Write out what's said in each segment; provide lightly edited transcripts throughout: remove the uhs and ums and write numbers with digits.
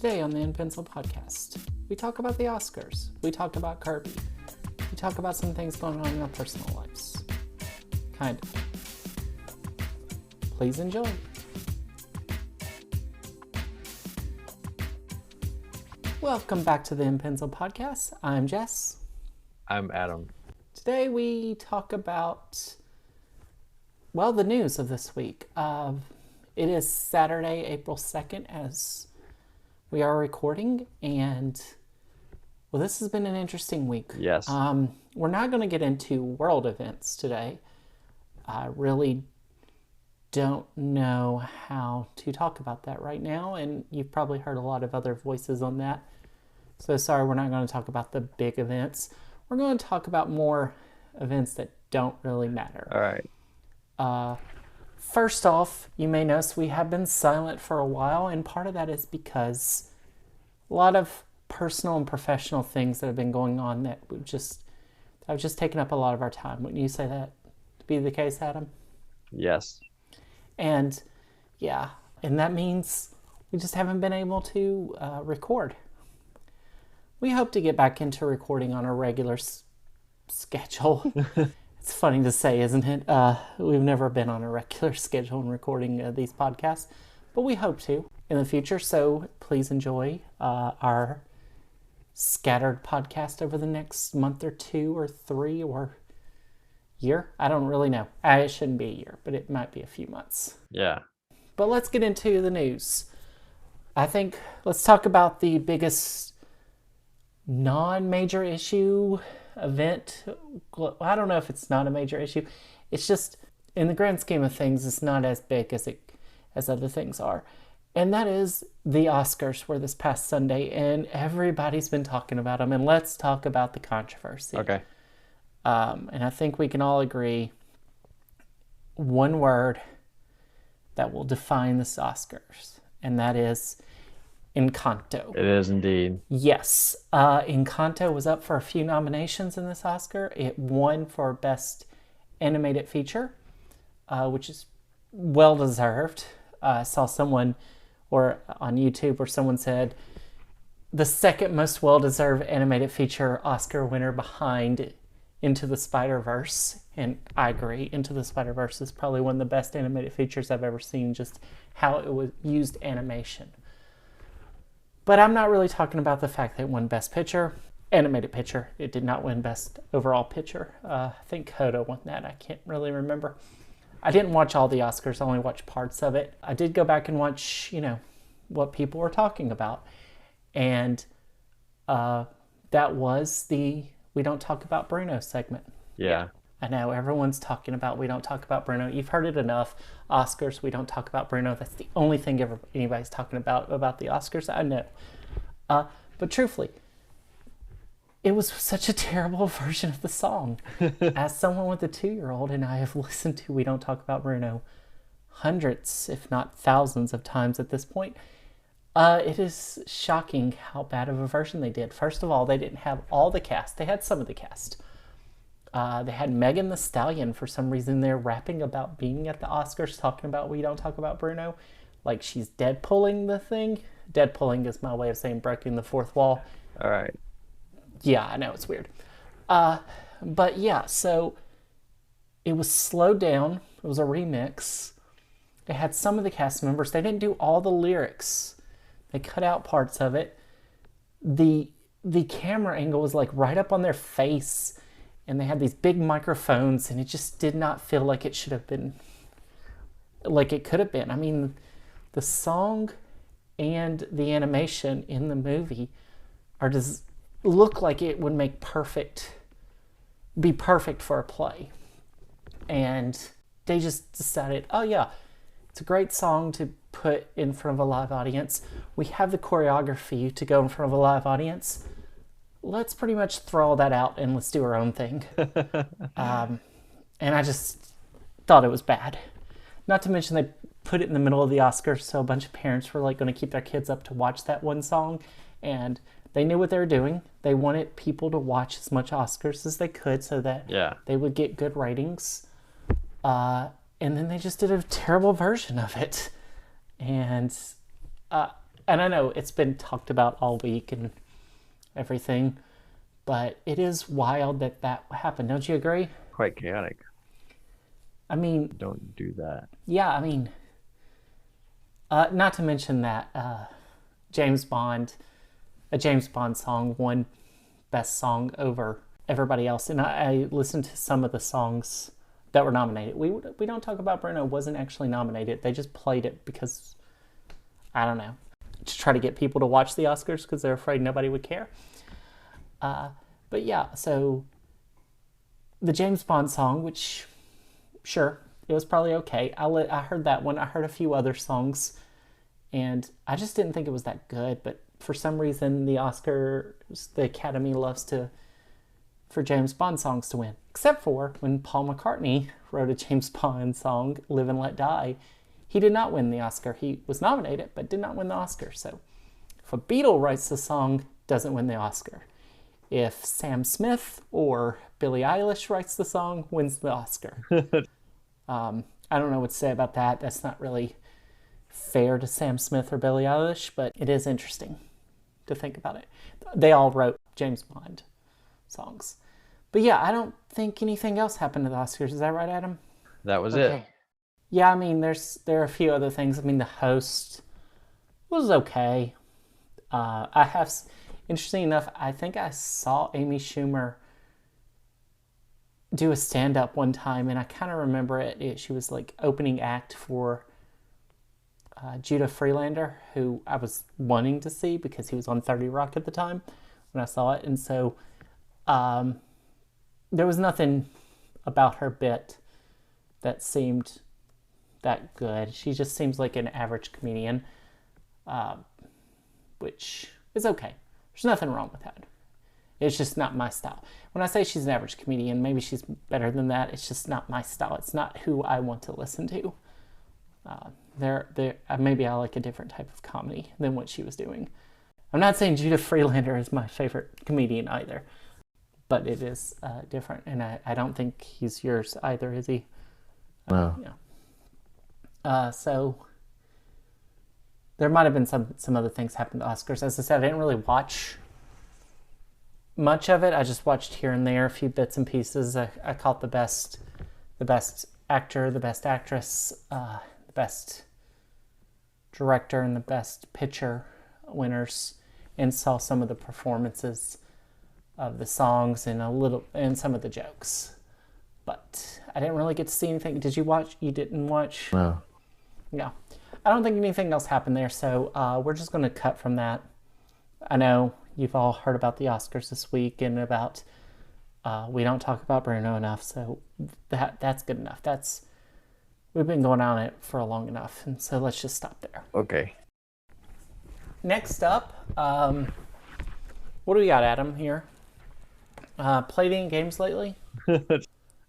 Today on the In-Pencil podcast, we talk about the Oscars, we talk about Kirby, we talk about some things going on in our personal lives. Kind of. Please enjoy. Welcome back to the In-Pencil podcast. I'm Jess. I'm Adam. Today we talk about, the news of this week. It is Saturday, April 2nd, as we are recording, and, this has been an interesting week. Yes. We're not going to get into world events today. I really don't know how to talk about that right now, and you've probably heard a lot of other voices on that. So sorry, we're not going to talk about the big events. We're going to talk about more events that don't really matter. All right. First off, you may notice we have been silent for a while, and part of that is because a lot of personal and professional things that have been going on that have just taken up a lot of our time. Wouldn't you say that to be the case, Adam? Yes. And that means we just haven't been able to record. We hope to get back into recording on a regular schedule. It's funny to say, isn't it? We've never been on a regular schedule in recording these podcasts, but we hope to in the future. So please enjoy our scattered podcast over the next month or two or three or year. I don't really know. It shouldn't be a year, but it might be a few months. Yeah. But let's get into the news. I think let's talk about the biggest non-major issue event. I don't know if it's not a major issue. It's just, in the grand scheme of things, it's not as big as other things are. And that is the Oscars were this past Sunday, and everybody's been talking about them. And let's talk about the controversy. Okay. And I think we can all agree one word that will define this Oscars, and that is Encanto. It is indeed. Yes. Encanto was up for a few nominations in this Oscar. It won for Best Animated Feature, which is well-deserved. I saw someone on YouTube where someone said the second most well-deserved animated feature Oscar winner behind Into the Spider-Verse. And I agree. Into the Spider-Verse is probably one of the best animated features I've ever seen, just how it was used animation. But I'm not really talking about the fact that it won Best Picture, Animated Picture. It did not win Best Overall Picture. I think Coda won that. I can't really remember. I didn't watch all the Oscars. I only watched parts of it. I did go back and watch, what people were talking about. And that was the We Don't Talk About Bruno segment. Yeah. I know everyone's talking about We Don't Talk About Bruno. You've heard it enough. Oscars, We Don't Talk About Bruno. That's the only thing anybody's talking about the Oscars. I know. But truthfully, it was such a terrible version of the song. As someone with a 2-year-old, and I have listened to We Don't Talk About Bruno hundreds, if not thousands of times at this point, it is shocking how bad of a version they did. First of all, they didn't have all the cast. They had some of the cast. They had Megan Thee Stallion. For some reason, they're rapping about being at the Oscars, talking about We Don't Talk About Bruno. Like she's Deadpooling the thing. Deadpooling is my way of saying breaking the fourth wall. All right. Yeah, I know, it's weird. But yeah, so it was slowed down. It was a remix. They had some of the cast members. They didn't do all the lyrics. They cut out parts of it. The camera angle was like right up on their face. And they had these big microphones, and it just did not feel like it should have been, like it could have been. I mean, the song and the animation in the movie look like it would be perfect for a play. And they just decided, oh yeah, it's a great song to put in front of a live audience. We have the choreography to go in front of a live audience. Let's pretty much throw all that out and let's do our own thing. And I just thought it was bad. Not to mention they put it in the middle of the Oscars, so a bunch of parents were like going to keep their kids up to watch that one song. And they knew what they were doing. They wanted people to watch as much Oscars as they could so that they would get good ratings. And then they just did a terrible version of it. And and I know it's been talked about all week and everything, but it is wild that that happened. Don't you agree? Quite chaotic. I mean, Don't do that. yeah, I mean, not to mention that James Bond, a James Bond song won best song over everybody else, and I listened to some of the songs that were nominated. We don't talk about Bruno wasn't actually nominated. They just played it because I don't know, to try to get people to watch the Oscars because they're afraid nobody would care. But yeah, so the James Bond song, which sure it was probably okay. I heard that one. I heard a few other songs, and I just didn't think it was that good. But for some reason, the Academy loves for James Bond songs to win. Except for when Paul McCartney wrote a James Bond song, Live and Let Die. He did not win the Oscar. He was nominated, but did not win the Oscar. So if a Beatle writes the song, doesn't win the Oscar. If Sam Smith or Billie Eilish writes the song, wins the Oscar. I don't know what to say about that. That's not really fair to Sam Smith or Billie Eilish, but it is interesting to think about it. They all wrote James Bond songs. But yeah, I don't think anything else happened to the Oscars. Is that right, Adam? That was it. Yeah, I mean, there are a few other things. I mean, the host was okay. Interesting enough, I think I saw Amy Schumer do a stand-up one time, and I kind of remember it. She was like opening act for Judah Freelander, who I was wanting to see because he was on 30 Rock at the time when I saw it. And so there was nothing about her bit that seemed that good. She just seems like an average comedian, which is okay. There's nothing wrong with that. It's just not my style. When I say she's an average comedian, maybe she's better than that. It's just not my style. It's not who I want to listen to. Maybe I like a different type of comedy than what she was doing. I'm not saying Judah Freelander is my favorite comedian either, but it is different, and I don't think he's yours either, is he? No. Yeah. So there might have been some other things happen to Oscars. As I said, I didn't really watch much of it. I just watched here and there, a few bits and pieces. I caught the best actor, the best actress, the best director, and the best picture winners, and saw some of the performances of the songs and some of the jokes. But I didn't really get to see anything. Did you watch? You didn't watch? No. No. I don't think anything else happened there, so we're just going to cut from that. I know you've all heard about the Oscars this week and about we don't talk about Bruno enough, so that's good enough. We've been going on it for long enough, and so let's just stop there. Okay. Next up, what do we got, Adam, here? Played any games lately?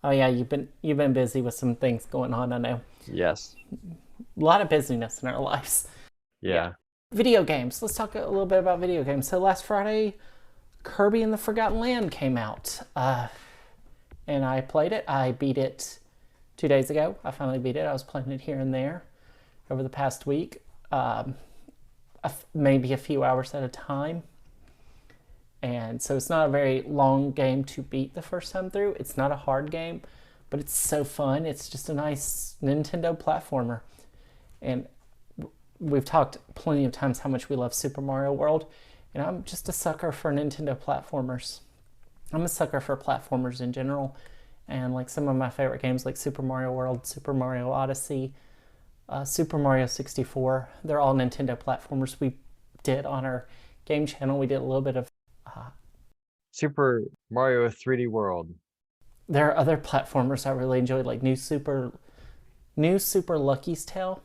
Oh yeah, you've been busy with some things going on, I know. Yes. A lot of busyness in our lives. Yeah. Video games. Let's talk a little bit about video games. So last Friday, Kirby and the Forgotten Land came out, and I played it. I beat it 2 days ago. I finally beat it. I was playing it here and there over the past week, maybe a few hours at a time. And so it's not a very long game to beat the first time through. It's not a hard game, but it's so fun. It's just a nice Nintendo platformer. And we've talked plenty of times how much we love Super Mario World, and I'm just a sucker for Nintendo platformers. I'm a sucker for platformers in general, and like some of my favorite games like Super Mario World, Super Mario Odyssey, Super Mario 64, they're all Nintendo platformers. We did on our game channel, we did a little bit of Super Mario 3D World. There are other platformers I really enjoyed, like New Super Lucky's Tale,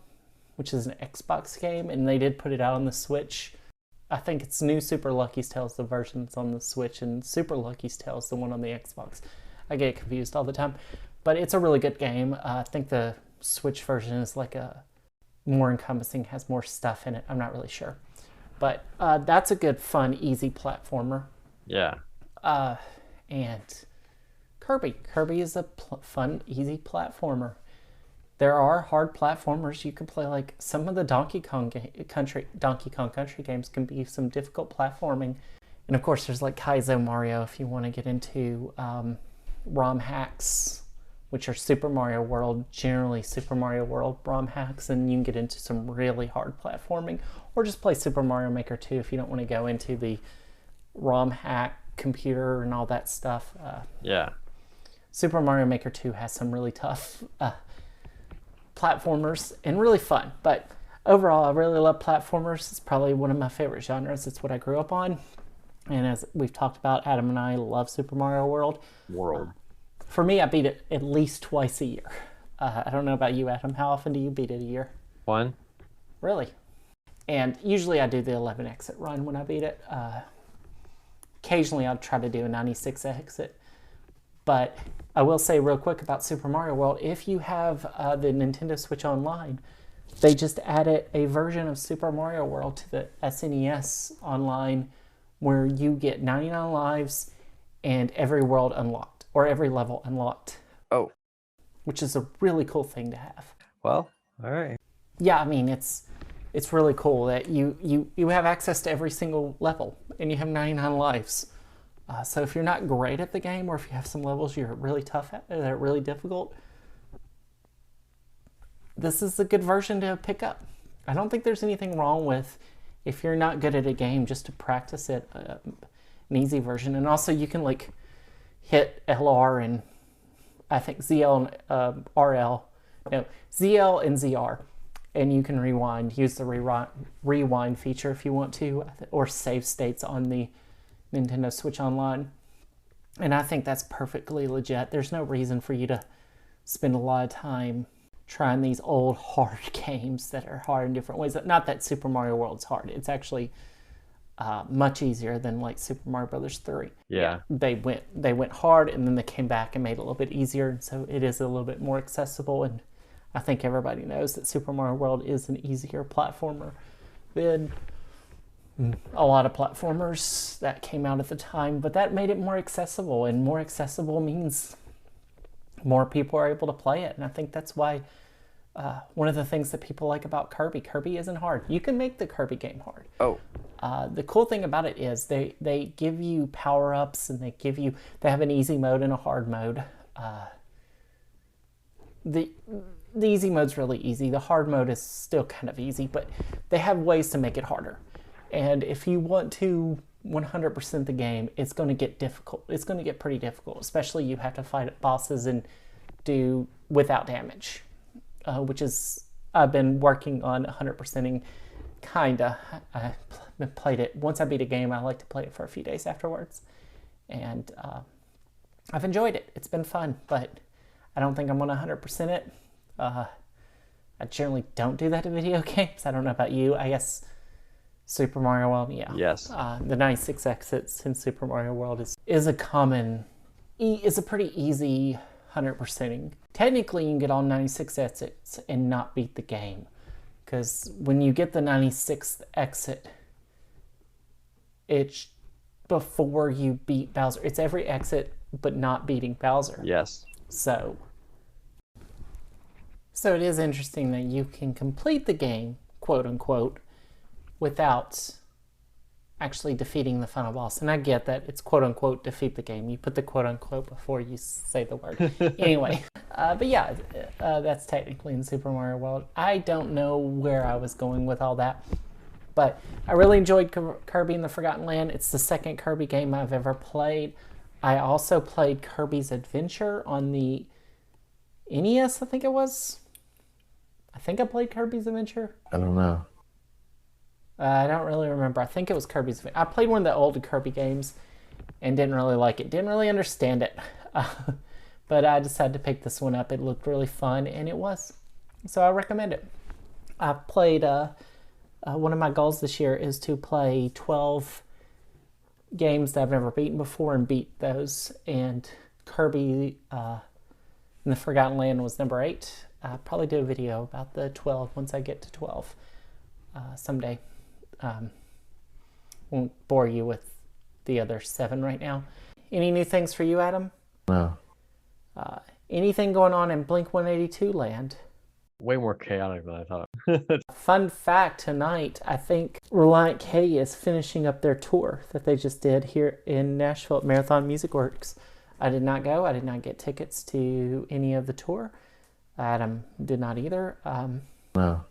which is an Xbox game, and they did put it out on the Switch. I think it's New Super Lucky's Tale is the version that's on the Switch, and Super Lucky's Tale is the one on the Xbox. I get confused all the time. But it's a really good game. I think the Switch version is like a more encompassing, has more stuff in it. I'm not really sure. But that's a good, fun, easy platformer. Yeah. And Kirby. Kirby is a fun, easy platformer. There are hard platformers you can play, like some of the Donkey Kong Country games can be some difficult platforming. And of course, there's like Kaizo Mario if you want to get into ROM hacks, which are Super Mario World, generally Super Mario World ROM hacks, and you can get into some really hard platforming. Or just play Super Mario Maker 2 if you don't want to go into the ROM hack computer and all that stuff. Yeah. Super Mario Maker 2 has some really tough platformers and really fun. But overall, I really love platformers. It's probably one of my favorite genres. It's what I grew up on. And as we've talked about, Adam and I love Super Mario World. For me, I beat it at least twice a year. I don't know about you, Adam. How often do you beat it a year? One. Really? And usually I do the 11 exit run when I beat it. Occasionally I'll try to do a 96 exit. But I will say real quick about Super Mario World, if you have the Nintendo Switch Online, they just added a version of Super Mario World to the SNES Online where you get 99 lives and every world unlocked, or every level unlocked. Oh. Which is a really cool thing to have. Well, all right. Yeah, I mean, it's really cool that you have access to every single level and you have 99 lives. So if you're not great at the game, or if you have some levels you're really tough at, that are really difficult, this is a good version to pick up. I don't think there's anything wrong with, if you're not good at a game, just to practice it, an easy version. And also you can like hit LR and I think ZL and ZL and ZR, and you can rewind, use the rewind feature if you want to, or save states on the Nintendo Switch Online. And I think that's perfectly legit. There's no reason for you to spend a lot of time trying these old hard games that are hard in different ways. Not that Super Mario World's hard. It's actually much easier than like Super Mario Brothers 3. Yeah. They went hard and then they came back and made it a little bit easier, and so it is a little bit more accessible. And I think everybody knows that Super Mario World is an easier platformer than a lot of platformers that came out at the time, but that made it more accessible, and more accessible means more people are able to play it. And I think that's why one of the things that people like about Kirby isn't hard. You can make the Kirby game hard. Oh. The cool thing about it is they give you power-ups, and they have an easy mode and a hard mode. The easy mode's really easy. The hard mode is still kind of easy, but they have ways to make it harder. And if you want to 100% the game, it's going to get difficult. It's going to get pretty difficult, especially you have to fight bosses and do without damage, which is, I've been working on 100%ing, kinda. I played it, once I beat a game, I like to play it for a few days afterwards. And I've enjoyed it. It's been fun, but I don't think I'm going to 100% it. I generally don't do that in video games. I don't know about you. I guess Super Mario World, yeah. Yes. The 96 exits in Super Mario World is a pretty easy 100%ing. Technically, you can get all 96 exits and not beat the game, because when you get the 96th exit, it's before you beat Bowser. It's every exit, but not beating Bowser. Yes. So it is interesting that you can complete the game, quote unquote, without actually defeating the final boss. And I get that it's quote unquote defeat the game. You put the quote unquote before you say the word. Anyway, but yeah, that's technically in Super Mario World. I don't know where I was going with all that, but I really enjoyed Kirby and the Forgotten Land. It's the second Kirby game I've ever played. I also played Kirby's Adventure on the NES, I think it was. I think I played Kirby's Adventure. I don't know. I don't really remember. I think it was Kirby's Adventure. I played one of the old Kirby games and didn't really like it. Didn't really understand it. But I decided to pick this one up. It looked really fun, and it was. So I recommend it. I played, one of my goals this year is to play 12 games that I've never beaten before and beat those. And Kirby and the Forgotten Land was number 8. I'll probably do a video about the 12 once I get to 12 someday. Won't bore you with the other 7 right now. Any new things for you, Adam? No. Anything going on in Blink-182 land? Way more chaotic than I thought. Fun fact tonight, I think Reliant K is finishing up their tour that they just did here in Nashville at Marathon Music Works. I did not go. I did not get tickets to any of the tour. Adam did not either. No.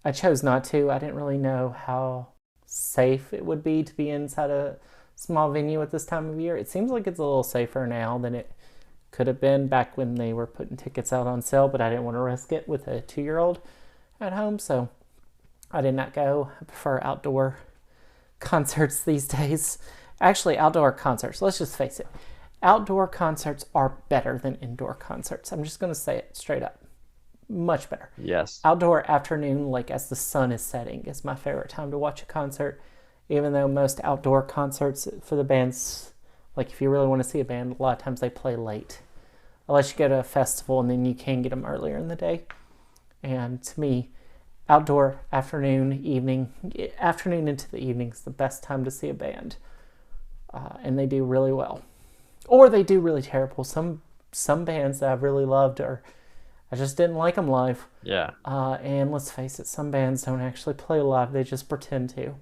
I chose not to. I didn't really know how safe it would be to be inside a small venue at this time of year. It seems like it's a little safer now than it could have been back when they were putting tickets out on sale, but I didn't want to risk it with a 2-year-old at home, so I did not go. I prefer outdoor concerts these days. Actually, outdoor concerts, let's just face it. Outdoor concerts are better than indoor concerts. I'm just going to say it straight up. Much better. Yes. Outdoor afternoon, like as the sun is setting, is my favorite time to watch a concert, even though most outdoor concerts for the bands, like if you really want to see a band, a lot of times they play late. Unless you go to a festival and then you can get them earlier in the day. And to me, outdoor afternoon into the evening is the best time to see a band. And they do really well. Or they do really terrible. Some bands that I've really loved I just didn't like them live. Yeah. And let's face it, some bands don't actually play live. They just pretend to.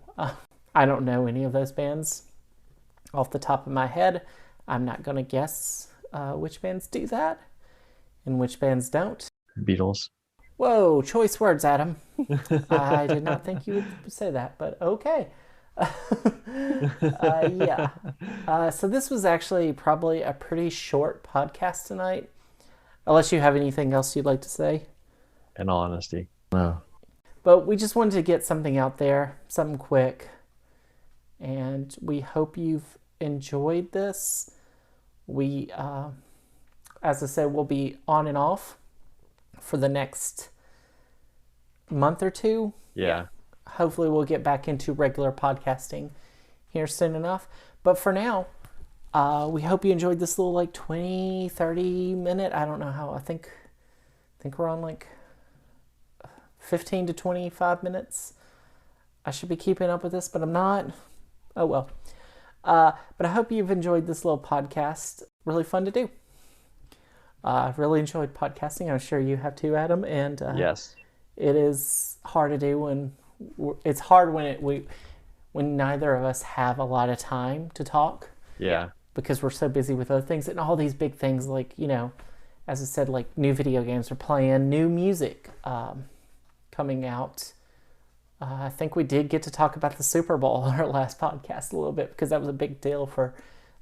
I don't know any of those bands off the top of my head. I'm not going to guess which bands do that and which bands don't. Beatles. Whoa, choice words, Adam. I did not think you would say that, but okay. Yeah. So this was actually probably a pretty short podcast tonight, unless you have anything else you'd like to say. In all honesty, no. But we just wanted to get something out there, something quick, and we hope you've enjoyed this. We, as I said, we'll be on and off for the next month or two. Yeah. Hopefully we'll get back into regular podcasting here soon enough. But for now, we hope you enjoyed this little 20, 30 minute, I don't know how, I think we're on 15 to 25 minutes. I should be keeping up with this, but I'm not. Oh well. But I hope you've enjoyed this little podcast. Really fun to do. I've really enjoyed podcasting. I'm sure you have too, Adam. And yes, it is hard to do when it's hard when neither of us have a lot of time to talk. Yeah. Because we're so busy with other things and all these big things, as I said, new video games are playing, new music coming out. I think we did get to talk about the Super Bowl on our last podcast a little bit because that was a big deal for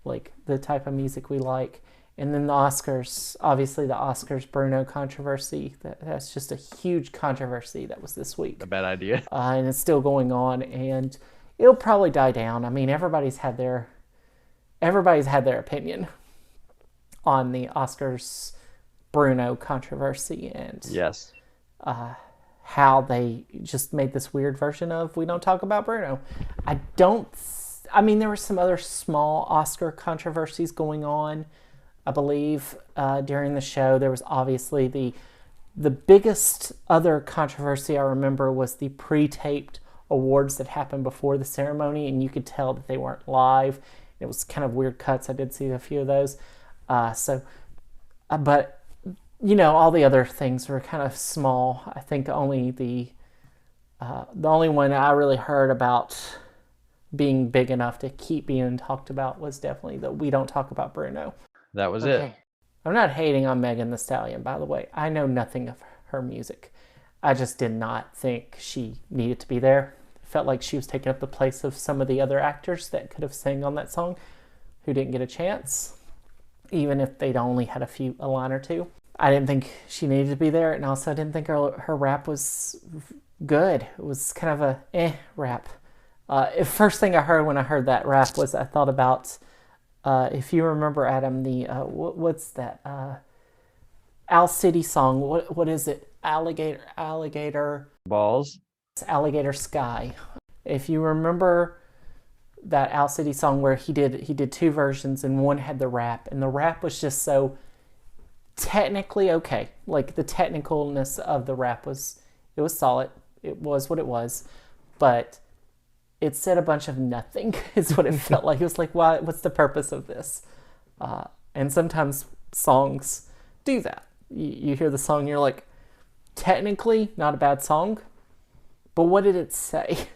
the type of music we like. And then the Oscars, obviously the Oscars Bruno controversy. That's just a huge controversy that was this week. A bad idea. And it's still going on, and it'll probably die down. I mean, everybody's had their opinion on the Oscars Bruno controversy and yes, how they just made this weird version of we don't talk about Bruno. There were some other small Oscar controversies going on. I believe during the show there was obviously the biggest other controversy I remember was the pre-taped awards that happened before the ceremony, and you could tell that they weren't live. It was kind of weird cuts. I did see a few of those. But all the other things were kind of small. I think only the only one I really heard about being big enough to keep being talked about was definitely the We Don't Talk About Bruno. That was it. I'm not hating on Megan Thee Stallion, by the way. I know nothing of her music. I just did not think she needed to be there. Felt like she was taking up the place of some of the other actors that could have sang on that song who didn't get a chance, even if they'd only had a line or two. I didn't think she needed to be there, and also I didn't think her rap was good. It was kind of a rap. First thing I heard when I heard that rap was I thought about, if you remember, Adam, the, what's that? Owl City song. What is it? Alligator. Balls. It's Alligator Sky. If you remember that Owl City song where he did two versions and one had the rap, and the rap was just so technically okay. The technicalness of the rap was solid. It was what it was, but it said a bunch of nothing is what it felt like. It was like, what's the purpose of this? And sometimes songs do that. You hear the song and you're like, technically not a bad song, but what did it say?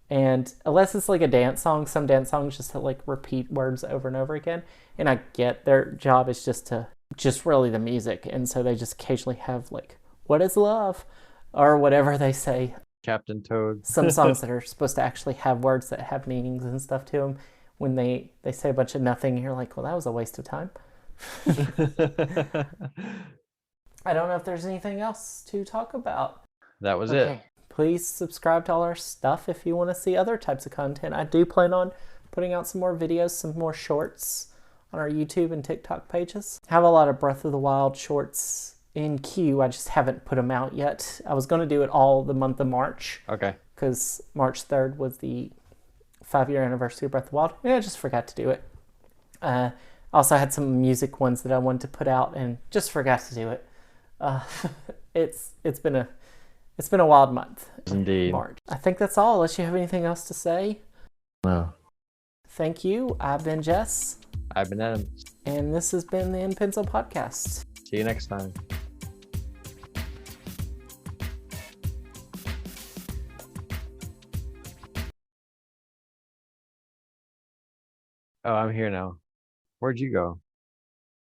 And unless it's like a dance song, some dance songs just like repeat words over and over again. And I get their job is just really the music. And so they just occasionally have like, what is love? Or whatever they say. Captain Toad. Some songs that are supposed to actually have words that have meanings and stuff to them. When they say a bunch of nothing, you're like, well, that was a waste of time. I don't know if there's anything else to talk about. That was it. Please subscribe to all our stuff if you want to see other types of content. I do plan on putting out some more videos, some more shorts on our YouTube and TikTok pages. I have a lot of Breath of the Wild shorts in queue. I just haven't put them out yet. I was going to do it all the month of March. Okay. Because March 3rd was the 5-year anniversary of Breath of the Wild. Yeah, I just forgot to do it. Also had some music ones that I wanted to put out and just forgot to do it. It's been a wild month. Indeed. March. I think that's all, unless you have anything else to say. No. Thank you. I've been Jess. I've been Adam. And this has been the In-Pencil Podcast. See you next time. Oh, I'm here now. Where'd you go?